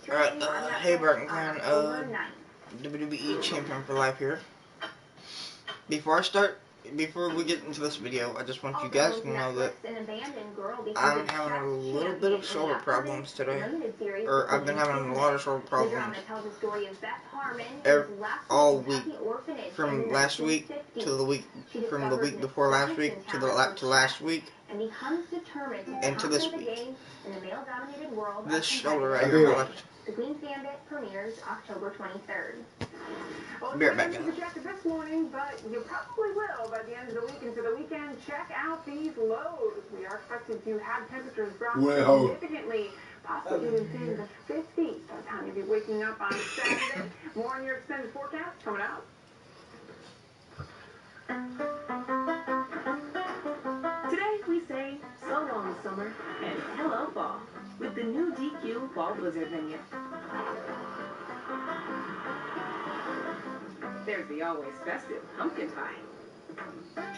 Alright, hey Burton Clan, WWE Champion for Life here. Before we get into this video, I just want you guys to know that I'm having a little bit of shoulder problems today. Or I've been having a lot of shoulder problems all week. From last week to the week, from the week before last week to last week, and to this week. This shoulder right here, left. The Queen's Gambit premieres October 23rd. Be right back, guys. This morning, but you probably will by the end of the week into the weekend. Check out these lows. We are expected to have temperatures drop significantly, possibly within the 50s by the time you'll be waking up on Saturday. More on your extended forecast coming up. Today we say so long summer and hello fall with the new DQ Fall Blizzard menu. There's the always festive pumpkin pie,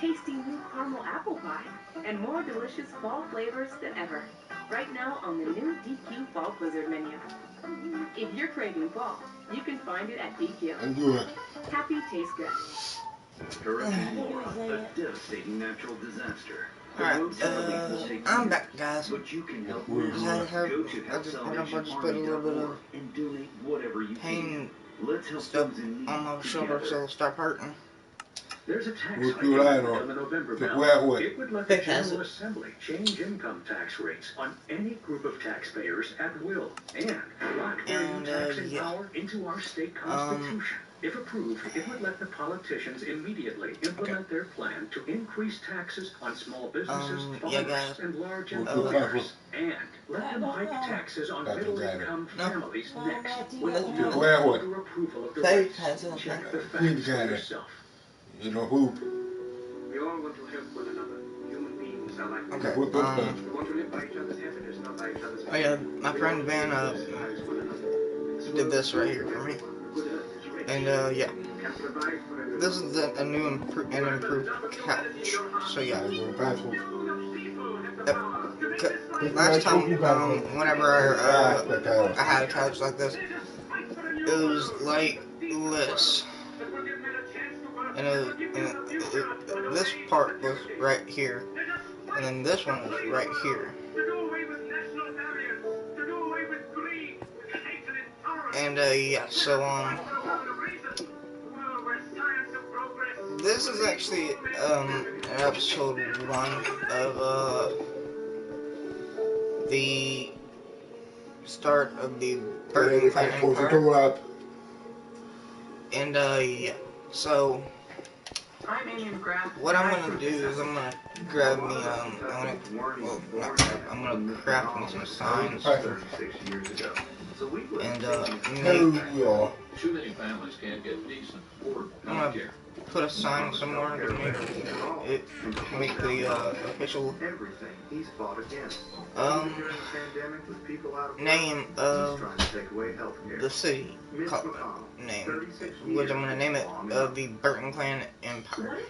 tasty new caramel apple pie, and more delicious fall flavors than ever. Right now on the new DQ Fall Blizzard menu. If you're craving fall, you can find it at DQ. Happy tastes good. Hurricane Laura, a devastating natural disaster. Alright, I'm back, guys. But you can help I just put a little bit of pain stuff on my shoulder, so it'll stop hurting. There's a tax hike on the November ballot. It would let the General Assembly change income tax rates on any group of taxpayers at will and lock their new taxing power into our state constitution. If approved, it would let the politicians immediately implement their plan to increase taxes on small businesses, farmers, and large employers, and let them hike taxes on middle-income families next. With all the approval of the race, check the facts for yourself. You know who? We all want to help one another. Human beings are like okay. We want to live by each other's happiness, not by each other's oh yeah, my friend Van did this right here for me. And yeah, this is a new improved couch. So yeah, last time whenever I had a couch like this, it was like this, and this part was right here, and then this one was right here. And yeah, so this is actually episode 1 of the start of the Burton Clan Empire. And yeah, so what I'm gonna do is I'm gonna grab me I'm gonna craft me some signs. And too many families can't get decent I'm gonna put a sign somewhere to make the official name of the city name, which I'm gonna name it the Burton Clan Empire.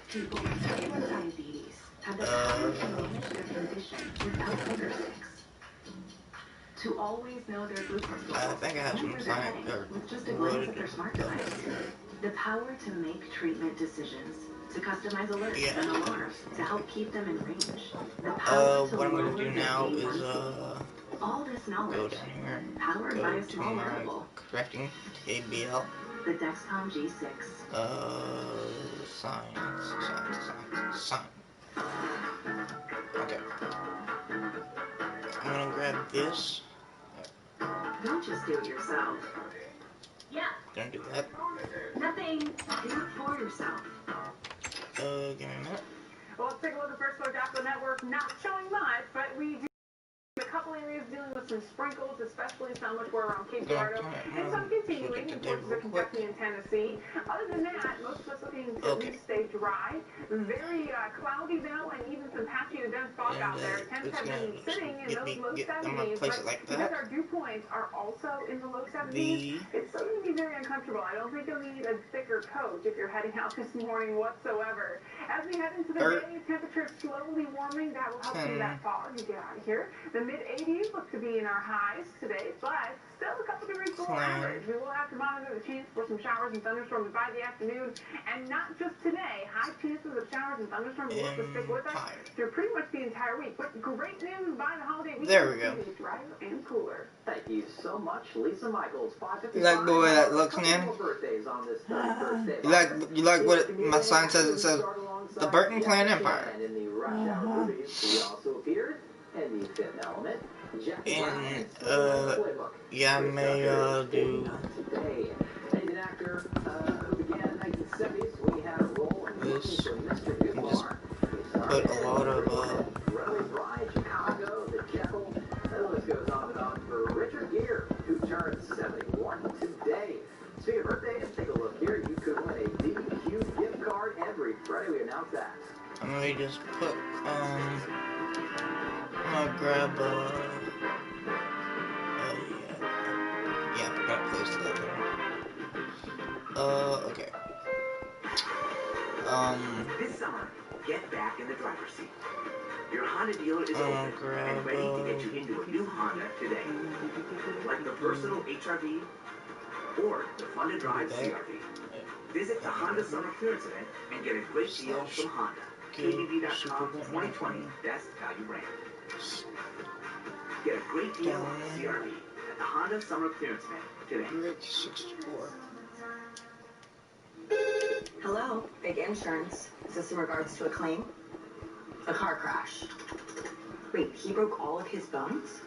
To always know their glucose I think I have some sign with just a glance at their smart device. The power to make treatment decisions, to customize alerts and alarms, to help keep them in range. The power to what I'm gonna do now is all this knowledge, go down here, powered by a small wearable. Crafting ABL. The Dexcom G6. Sign. Okay. I'm gonna grab this. Don't just do it yourself. Yeah. Don't do that. Nothing. Do it for yourself. Give me a minute. Well, let's take a look at first look at the network. Not showing much, but we do a couple areas dealing with some sprinkles, especially some which were around Cape Girardeau, and some continuing towards the Kentucky and Tennessee. Other than that, most of us looking to at least stay dry. Very cloudy though, and even some patchy to dense fog out there. Temps have been sitting in those low 70s, but because our dew points are also in the low 70s, it's still going to be very uncomfortable. I don't think you'll need a thicker coat if you're heading out this morning whatsoever. As we head into the day, temperatures slowly warming. That will help clear that fog as you get out of here. The mid-80s look to be in our highs today, but plan. We will have to monitor the chance for some showers and thunderstorms by the afternoon, and not just today. High chances of showers and thunderstorms will stick with us through pretty much the entire week. But great news by the holiday weekend. There we go. It's drier and cooler. Thank you so much, Lisa Michaels. 5:55. You like the way that looks, man? Birthdays on this 31st day. You like what my sign says? It says the Burton Clan Empire. And in the rush hour movies, he also appeared in the Fifth Element. And yeah, I may do He's an actor who began in the 1970s when he had a role in this. Mr. Just put a lot of Rose Bride, Chicago, The Jekyll. The list goes on and on for Richard Gere, who turned 71 today. Speaking of birthdays, take a look here. You could win a DQ gift card every Friday. We announced that. I'm gonna just put I'm gonna grab yeah, I got a place to live. Okay. This summer, get back in the driver's seat. Your Honda dealer is open and ready to get you into a new Honda today. Like the versatile HR-V or the fun to drive CR-V. Visit the Honda Summer Clearance event and get a great deal from Honda. KBB.com 2020 Best Value Brand. Get a great deal on the CR-V at the Honda Summer Clearance event today. 64. Hello, Big Insurance. Is this in regards to a claim? A car crash. Wait, he broke all of his bones?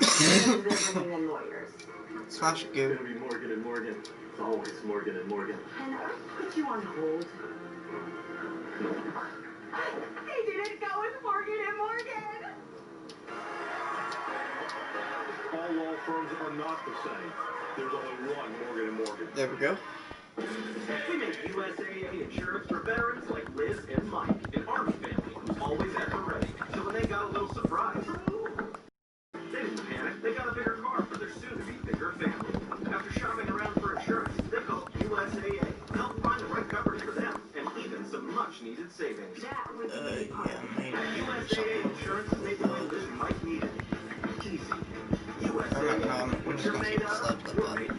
They're bringing in lawyers. Slash It's gonna be Morgan and Morgan. It's always Morgan and Morgan. Can I put you on hold? He didn't go with Morgan and Morgan! All law firms are not the same. There's only one Morgan and Morgan. There we go. We make USAA insurance for veterans like Liz and Mike, an Army family who's always at the ready. So when they got a little surprise, they didn't panic. They got a bigger car for their soon-to-be bigger family. After shopping around for insurance, they called USAA to help find the right coverage for them and even some much-needed savings. That was USAA insurance made the way Liz and Mike needed. Easy. USAA, I'm just gonna keep the slabs like that.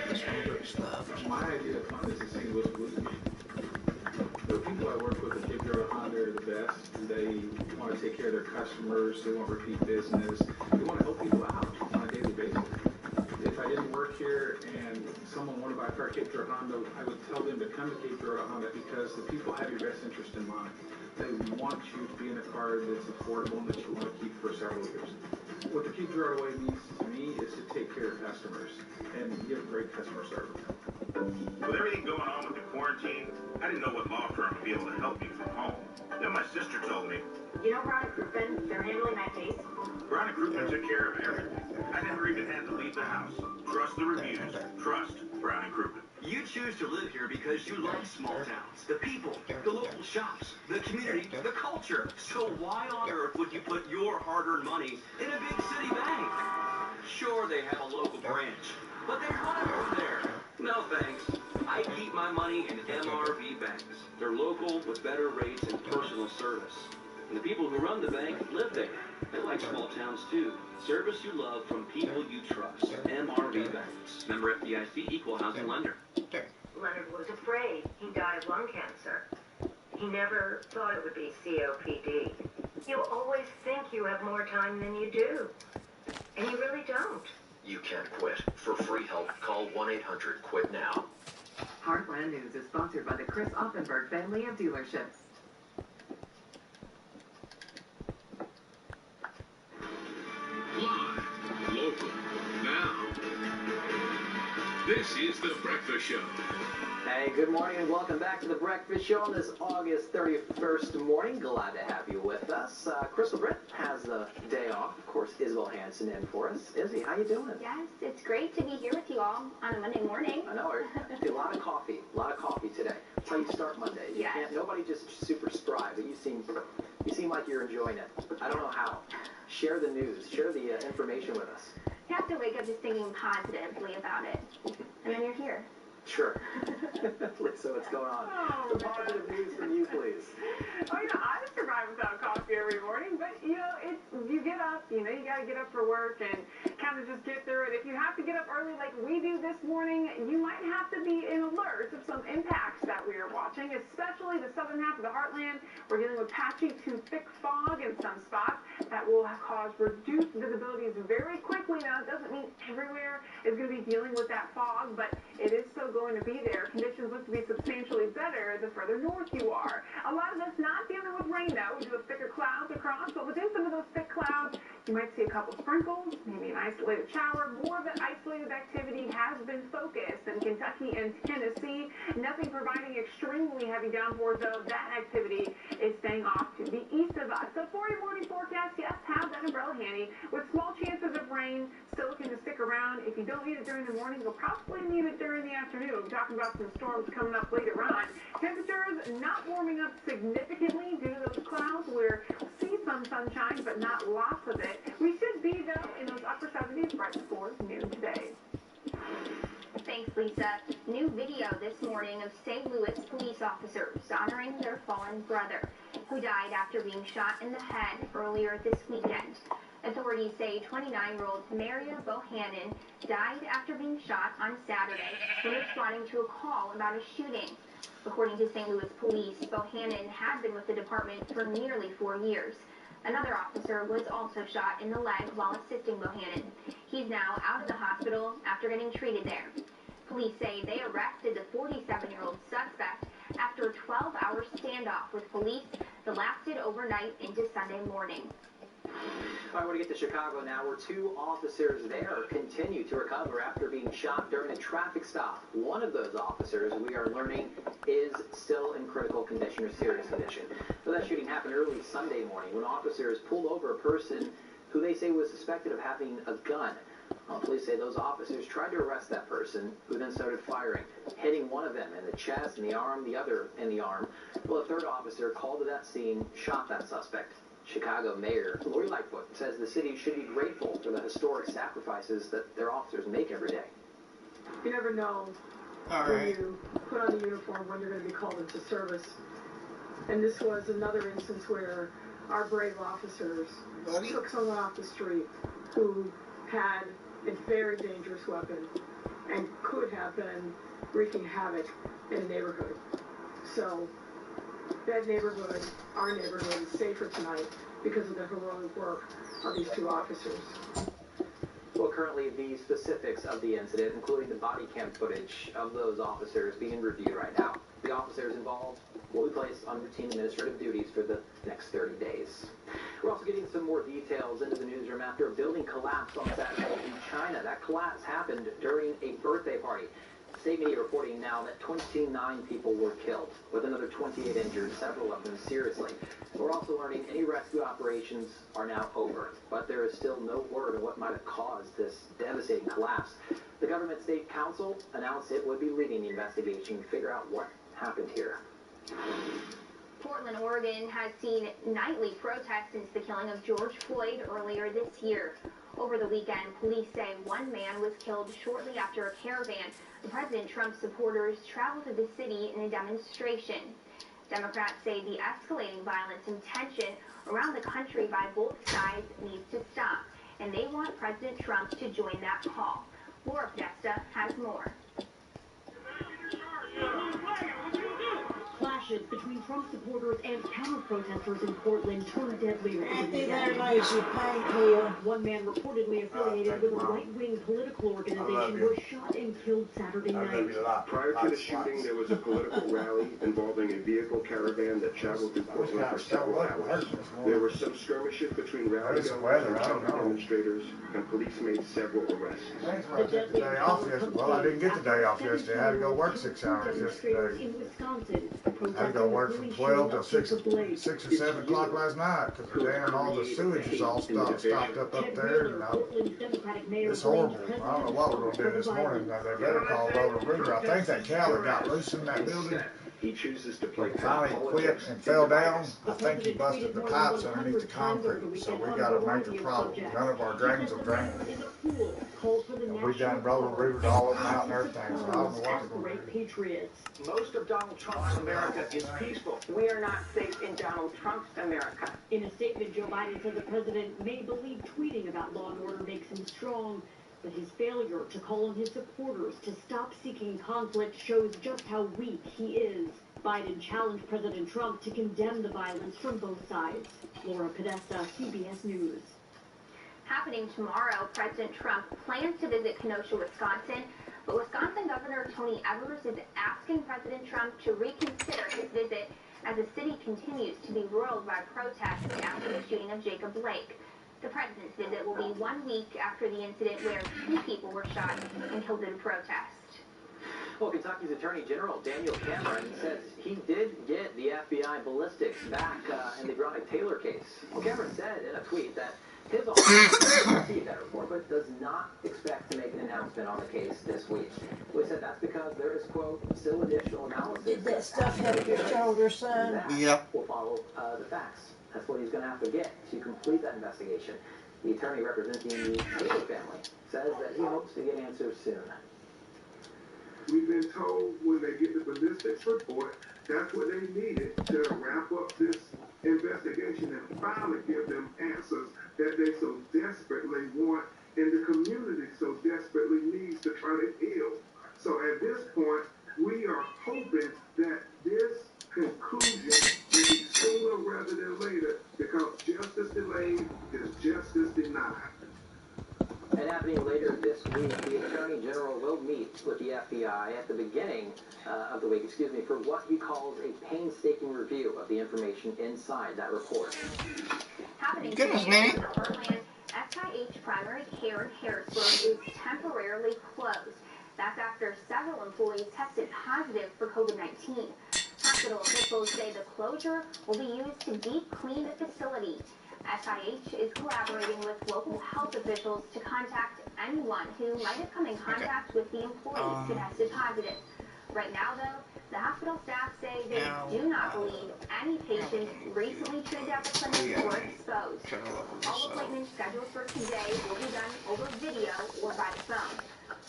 This one breaks slab. My idea of Honda is to see what's good. The people I work with at Cape Girardeau Honda are the best. They want to take care of their customers. They want repeat business. They want to help people out on a daily basis. If I didn't work here and someone wanted to buy a car at Cape Girardeau Honda, I would tell them to come to Cape Girardeau Honda because the people have your best interest in mind. They want you to be in a car that's affordable and that you want to keep for several years. What the Cape Girardeau way means to me is to take care of customers and give great customer service. With everything going on with the quarantine, I didn't know what law firm would be able to help me from home. Then my sister told me, You know Brown & Crouppen? They're handling that case. Brown & Crouppen took care of everything. I never even had to leave the house. Trust the reviews. Trust Brown & Crouppen. You choose to live here because you like small towns, the people, the local shops, the community, the culture. So why on earth would you put your hard-earned money in a big city bank? Sure, they have a local branch, but there's one over there. No thanks. I keep my money in MRV banks. They're local with better rates and personal service. And the people who run the bank live there. They like small towns too. Service you love from people you trust. MRV banks. Member FDIC, equal housing lender. Leonard was afraid. He died of lung cancer. He never thought it would be COPD. You always think you have more time than you do. And you really don't. You can't quit. For free help, call 1-800-QUIT-NOW. Heartland News is sponsored by the Chris Offenberg family of dealerships. Live, local, now. This is The Breakfast Show. Hey, good morning and welcome back to The Breakfast Show on this August 31st morning. Glad to have you with us. Crystal Britt has the day off. Of course, Isabel Hansen in for us. Izzy, how you doing? Yes, it's great to be here with you all on a Monday morning. I know. A lot of coffee today. That's how you start Monday. Yes. Nobody just super spry, but you seem like you're enjoying it. I don't know how. Share the news. Share the information with us. You have to wake up just thinking positively about it, and then you're here. Sure. So what's going on? Oh, the positive news from you, please. Oh, I survive without coffee every morning, but, you get up, you got to get up for work and kind to just get through it. If you have to get up early like we do this morning, you might have to be in alert of some impacts that we are watching, especially the southern half of the heartland. We're dealing with patchy to thick fog in some spots that will cause reduced visibilities very quickly. Now, it doesn't mean everywhere is going to be dealing with that fog, but it is still going to be there. Conditions look to be substantially better the further north you are. A lot of us not dealing with rain, though. We do have thicker clouds across, but within some of those thick clouds, you might see a couple sprinkles, maybe an isolated shower. More of that isolated activity has been focused in Kentucky and Tennessee. Nothing providing extremely heavy downpours, though. That activity is staying off to the east of us. So for your morning forecast, yes, have that umbrella handy. With small chances of rain still looking to stick around. If you don't need it during the morning, you'll probably need it during the afternoon. We're talking about some storms coming up later on. Temperatures not warming up significantly due to those clouds. We'll see some sunshine, but not lots of it. We should be, though, in those upper 70s right before noon today. Thanks, Lisa. New video this morning of St. Louis police officers honoring their fallen brother, who died after being shot in the head earlier this weekend. Authorities say 29-year-old Maria Bohannon died after being shot on Saturday when responding to a call about a shooting. According to St. Louis police, Bohannon had been with the department for nearly 4 years. Another officer was also shot in the leg while assisting Bohannon. He's now out of the hospital after getting treated there. Police say they arrested the 47-year-old suspect after a 12-hour standoff with police that lasted overnight into Sunday morning. I want to get to Chicago now, where 2 officers there continue to recover after being shot during a traffic stop. One of those officers, we are learning, is still in critical condition or serious condition. So that shooting happened early Sunday morning when officers pulled over a person who they say was suspected of having a gun. Police say those officers tried to arrest that person, who then started firing, hitting one of them in the chest, in the arm, the other in the arm. Well, a third officer called to that scene, shot that suspect. Chicago Mayor Lori Lightfoot says the city should be grateful for the historic sacrifices that their officers make every day. You never know when you put on the uniform when you're going to be called into service. And this was another instance where our brave officers took someone off the street who had a very dangerous weapon and could have been wreaking havoc in a neighborhood. So that neighborhood, our neighborhood, is safer tonight because of the heroic work of these 2 officers. Well, currently the specifics of the incident, including the body cam footage of those officers, being reviewed right now. The officers involved will be placed on routine administrative duties for the next 30 days. We're also getting some more details into the newsroom after a building collapsed on Saturday in China. That collapse happened during a birthday party. State media reporting now that 29 people were killed, with another 28 injured, several of them seriously. We're also learning any rescue operations are now over, but there is still no word on what might have caused this devastating collapse. The Government State Council announced it would be leading the investigation to figure out what happened here. Portland, Oregon has seen nightly protests since the killing of George Floyd earlier this year. Over the weekend, police say one man was killed shortly after a caravan of President Trump's supporters traveled to the city in a demonstration. Democrats say the escalating violence and tension around the country by both sides needs to stop, and they want President Trump to join that call. Laura Podesta has more. Clashes between Trump supporters and counter-protesters in Portland turned deadlier. One man reportedly affiliated with a right-wing political organization was shot and killed Saturday night. Prior to the shooting, there was a political rally involving a vehicle caravan that traveled through Portland for several hours. There were some skirmishes between rally goers and Trump demonstrators, and police made several arrests. Day off yesterday. Well, I didn't get the day off yesterday. I had to go work 6 hours yesterday. I had to go work from 12 till 6 or 7 o'clock last night because the all the sewage is all stopped up there. And it's horrible. I don't know what we're going to do this morning. Now, they better call Roller Rooter. I think that cow that got loose in that building finally quit and fell down. I think he busted the pipes underneath the concrete. So we got a major problem. None of our drains will drain. school, called for the We done rolled rivers all over out and everything, so I don't know what they're as great patriots. Most of Donald Trump's America is peaceful. We are not safe in Donald Trump's America. In a statement, Joe Biden said the president may believe tweeting about law and order makes him strong, but his failure to call on his supporters to stop seeking conflict shows just how weak he is. Biden challenged President Trump to condemn the violence from both sides. Laura Podesta, CBS News. Happening tomorrow, President Trump plans to visit Kenosha, Wisconsin, but Wisconsin Governor Tony Evers is asking President Trump to reconsider his visit as the city continues to be roiled by protests after the shooting of Jacob Blake. The president's visit will be 1 week after the incident where 2 people were shot and killed in protest. Well, Kentucky's Attorney General Daniel Cameron says he did get the FBI ballistics back in the Breonna Taylor case. Well, Cameron said in a tweet that his office received that report, but does not expect to make an announcement on the case this week. We said that's because there is, quote, still additional analysis. Did that stuff help your shoulder, son? Yeah. Will follow the facts. That's what he's going to have to get to complete that investigation. The attorney representing the Taylor family says that he hopes to get answers soon. We've been told when they get the ballistics report, that's what they needed to wrap up this investigation and finally give them answers that they so desperately want and the community so desperately needs to try to heal. So at this point, we are hoping that this conclusion will be sooner rather than later, because justice delayed is justice denied. And happening later this week, the Attorney General will meet with the FBI at the beginning of the week, for what he calls a painstaking review of the information inside that report. Happening today in the Heartland, SIH primary care in Harrisburg is temporarily closed. That's after several employees tested positive for COVID-19. Hospital officials say the closure will be used to deep clean the facility. SIH is collaborating with local health officials to contact anyone who might have come in contact with the employees who tested positive. Right now, though, the hospital staff say they do not believe any patients recently treated at the clinic were exposed. All appointments scheduled for today will be done over video or by the phone.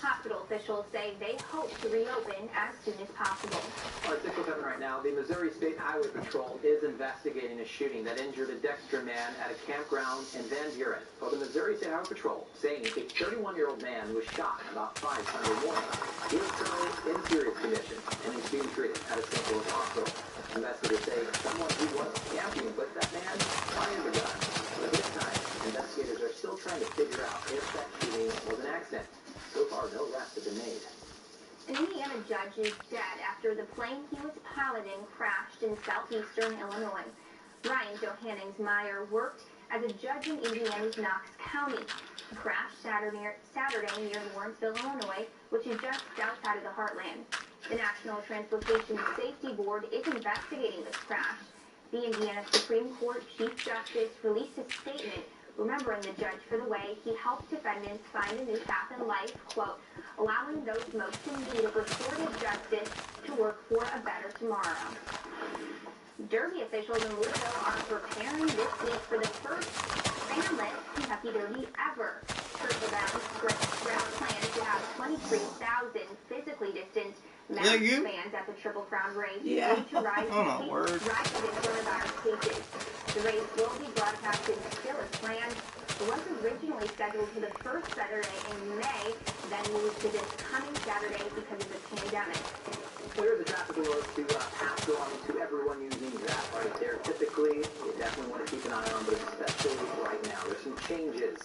Hospital officials say they hope to reopen as soon as possible. All right, 6:07 right now. The Missouri State Highway Patrol is investigating a shooting that injured a Dexter man at a campground in Van Buren. Well, the Missouri State Highway Patrol saying a 31-year-old man was shot about 5 Sunday morning. He is currently in serious condition and is being treated at a St. Louis hospital. Investigators say someone who was camping, but that man fired the gun. But this time, investigators are still trying to figure out if that shooting was an accident. So far, no arrests have been made. An Indiana judge is dead after the plane he was piloting crashed in southeastern Illinois. Ryan Johannings-Meyer worked as a judge in Indiana's Knox County. He crashed Saturday near Lawrenceville, Illinois, which is just outside of the heartland. The National Transportation Safety Board is investigating this crash. The Indiana Supreme Court Chief Justice released a statement remembering the judge for the way he helped defendants find a new path in life, quote, allowing those most in need of restorative justice to work for a better tomorrow. Derby officials in Louisville are preparing this week for the first fanless Kentucky Derby ever. Churchill Downs plans to have 23,000 physically distanced masked fans at the Triple Crown race due to rising coronavirus cases. The race will be broadcasted still as planned. It was originally scheduled for the first Saturday in May, then moved to this coming Saturday because of the pandemic. Clear the traffic alerts to pass along to everyone using that right there. Typically, you definitely want to keep an eye on, but especially right now. There's some changes.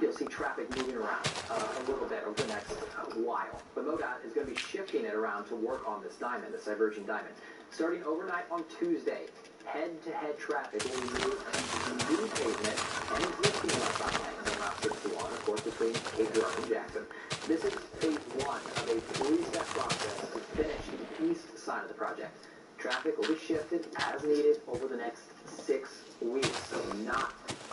You'll see traffic moving around a little bit over the next while. But MoDOT is going to be shifting it around to work on this diamond, this diverging diamond. Starting overnight on Tuesday, head-to-head traffic will be moved into new pavement and existing westbound lanes on Route 61, of course, between Cape Girardeau and Jackson. This is phase 1 of a 3-step process to finish the east side of the project. Traffic will be shifted as needed over the next 6 weeks, so not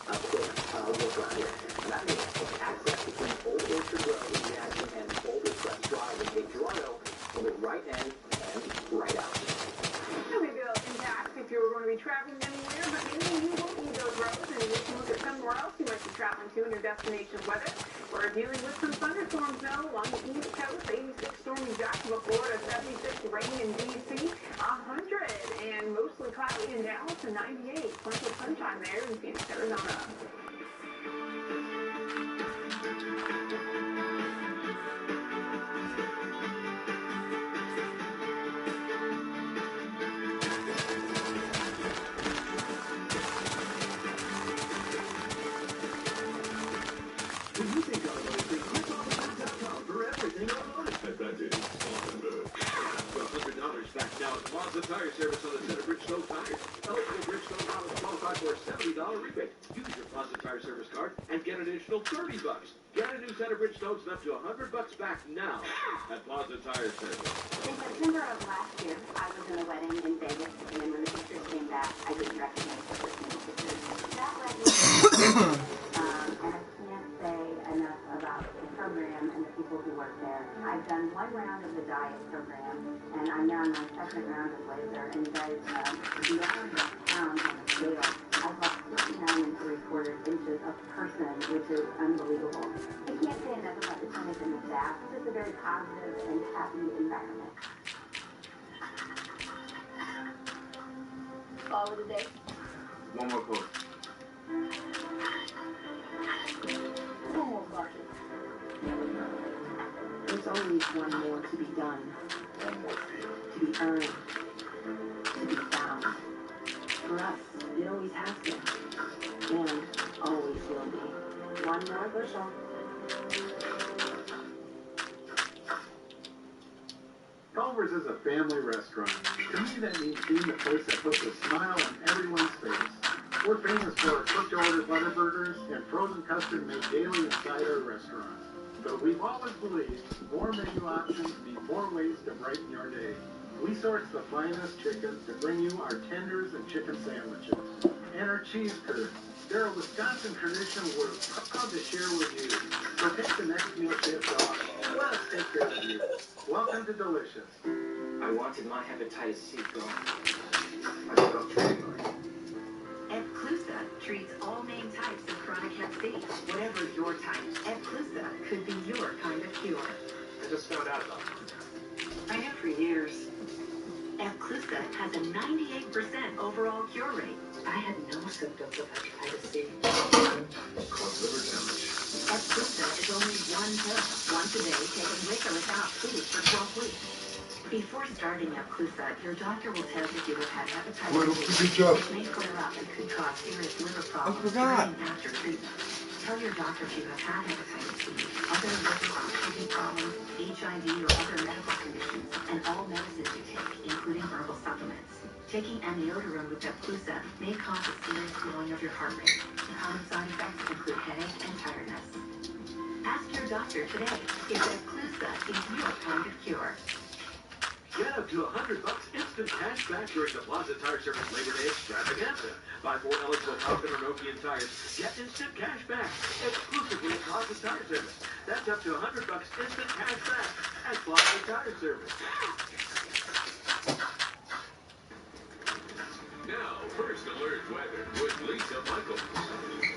a quick work around here. And that means access between Old Orchard Road in Jackson and Old Express Drive in Cape Girardeau will be right in and right out. Maybe it'll impact if you were going to be traveling anywhere, but maybe you won't need those roads and you can look at somewhere else you might be traveling to in your destination weather. We're dealing with some thunderstorms now along the East Coast. 86 stormy Jacksonville, Florida, 76 rain in D.C., 100 and mostly cloudy in Dallas, and 98. Plenty of sunshine there in Phoenix, Arizona. Now at Plaza Tire Service on the set of Bridgestone tires. Eligible Bridgestone models qualify for a $70 rebate. Use your Plaza Tire Service card and get an additional $30. Get a new set of Bridgestones and up to $100 back now at Plaza Tire Service. In September of last year, I was in a wedding in Vegas, and then when the pictures came back, I didn't recognize the person in the pictures. That led me to and I can't say enough about the program and the people who work there. I've done one round of the diet program, and I'm now on my second round of laser, and you guys, beyond the pounds on the scale, I've lost 59 3/4 inches a person, which is unbelievable. I can't say enough about the clinic and the staff. It's just a very positive and happy environment. Call it a day. One more quote. One more bucket. There's always one more to be done, One more deal. to be earned, to be found. For us, it always has been, and always will be. One more bushel. Culver's is a family restaurant. To me, that means being the place that puts a smile on everyone's face. We're famous for our cooked-to-order butter burgers and frozen custard made daily inside our restaurant. But we've always believed more menu options mean more ways to brighten your day. We source the finest chicken to bring you our tenders and chicken sandwiches. And our cheese curds. They're a Wisconsin tradition we're proud to share with you. So take the next meal shift off. Let us take care of you. Welcome to Delicious. I wanted my hepatitis C gone. I stopped treating mine. Epclusa treats all main types of chronic hep C. Whatever your type, Epclusa could be your kind of cure. I just found out about it. I knew for years. Epclusa has a 98% overall cure rate. I had no symptoms of hepatitis C. Caused liver damage. Epclusa is only one pill, once a day, taken with or without food for 12 weeks. Before starting Epclusa, your doctor will test if you have had hepatitis C, which may flare up and could cause serious liver problems during and after treatment. Tell your doctor if you have had hepatitis C, other liver or kidney problems, HIV or other medical conditions, and all medicines you take, including herbal supplements. Taking amiodarone with Epclusa may cause a serious slowing of your heart rate. Common side effects include headache and tiredness. Ask your doctor today if Epclusa is your kind of cure. Get up to $100 instant cash back during the Plaza Tire Service Labor Day Extravaganza. Buy 4 eligible Falcon or Nokian tires. Get instant cash back exclusively at Plaza Tire Service. That's up to $100 instant cash back at Plaza Tire Service. Now, First Alert weather with Lisa Michaels.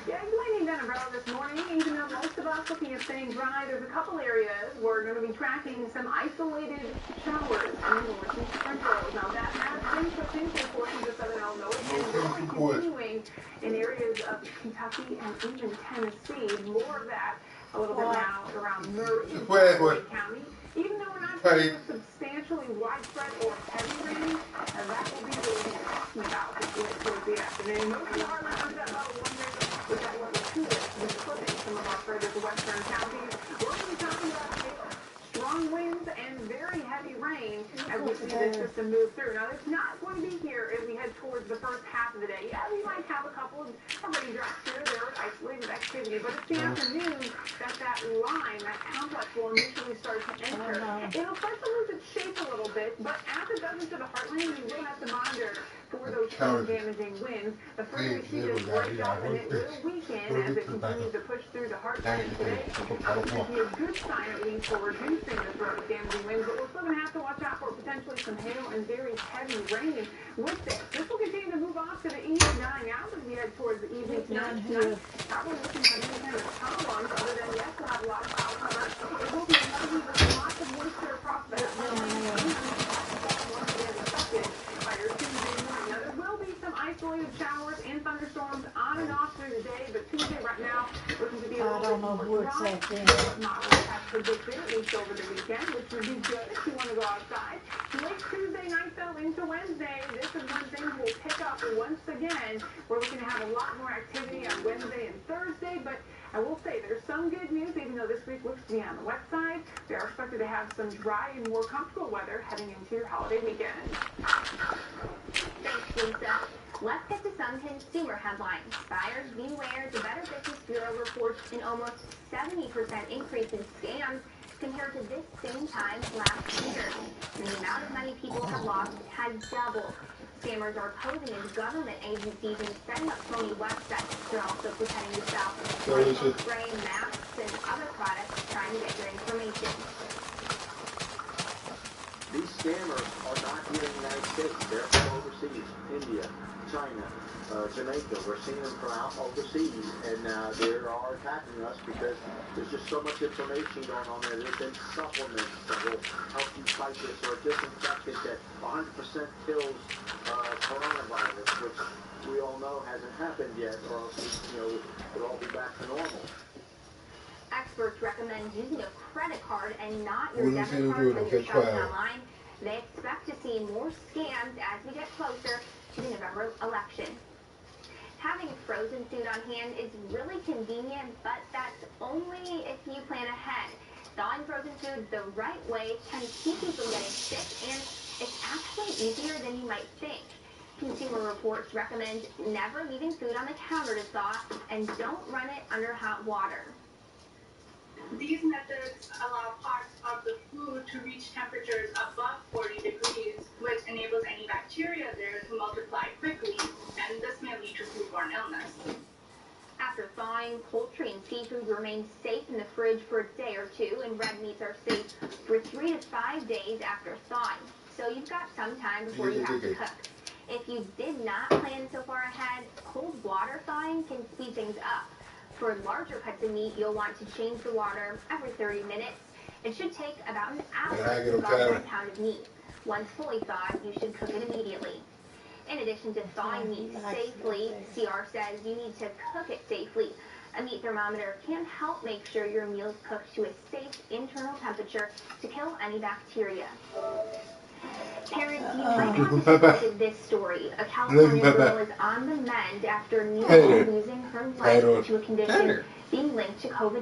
Yeah, it's lightning down umbrella this morning, even though most of us looking at staying dry. There's a couple areas we're going to be tracking some isolated showers and north and sprinkles. Now, that has been pushed into portions of southern Illinois and will be continuing in areas of Kentucky and even Tennessee. More of that a little bit now around Murray County. Even though we're not seeing substantially widespread or heavy rain, that will be what we're talking about towards the afternoon. Most of the heartland that level 1 there, which is level 2 is clipping some of our furthest western counties. We're going to be talking about strong winds and very heavy rain as we see this system move through. Now, it's not going to be here as we head towards the first half of the day. Yeah, we might have a couple of raindrops here or there, isolated activity, but it's the afternoon that line, that complex will initially start to enter. It'll start to lose its shape a little bit, but as it does into the heartland, we will have to monitor for those damaging winds. The first we see this break up and it will weaken as it continues to push through the heartland today. This would be a good sign at least for reducing the threat of damaging winds, but we're still going to have to watch out for potentially some hail and very heavy rain with this. This will continue to move off to the east, dying out as we head towards the evening tonight. Probably looking for any kind of problems other than, yes, we'll have a lot of cloud cover. It will be muggy with lots of moisture across the isolated showers and thunderstorms on and off through the day, but Tuesday right now looking to be a little bit more dry. Models have predicted at least over the weekend, which would be good if you want to go outside. Late Tuesday night though into Wednesday, this is when things will pick up once again. We're looking to have a lot more activity on Wednesday and Thursday, but I will say there's some good news, even though this week looks to be on the wet side. We are expected to have some dry and more comfortable weather heading into your holiday weekend. Thanks, Lisa. Let's get to some consumer headlines. Buyers beware. The Better Business Bureau reports an almost 70% increase in scams compared to this same time last year. And the amount of money people have lost has doubled. Scammers are posing as government agencies and setting up phony websites. They're also pretending to sell rifle spray, masks, and other products trying to get your information. These scammers are not here in the United States. They're from overseas, India, China, Jamaica. We're seeing them from out overseas, and they are attacking us because there's just so much information going on there. There's been supplements that will help you fight this, or a disinfectant that 100% kills coronavirus, which we all know hasn't happened yet, or it'll all be back to normal. Experts recommend using a credit card and not your debit card when you're shopping online. They expect to see more scams as we get closer to the November election. Having frozen food on hand is really convenient, but that's only if you plan ahead. Thawing frozen food the right way can keep you from getting sick, and it's actually easier than you might think. Consumer Reports recommend never leaving food on the counter to thaw, and don't run it under hot water. These methods allow parts of the food to reach temperatures above 40 degrees, which enables any bacteria there to multiply quickly, and this may lead to foodborne illness. After thawing, poultry and seafood remain safe in the fridge for a day or two, and red meats are safe for 3 to 5 days after thawing. So you've got some time before you have to cook. If you did not plan so far ahead, cold water thawing can speed things up. For larger cuts of meat, you'll want to change the water every 30 minutes. It should take about an hour to thaw 1 pound of meat. Once fully thawed, you should cook it immediately. In addition to thawing meat safely, CR says you need to cook it safely. A meat thermometer can help make sure your meal is cooked to a safe internal temperature to kill any bacteria. Parents, you might want to look this story. A California girl is on the mend after nearly losing her life to a condition being linked to COVID-19.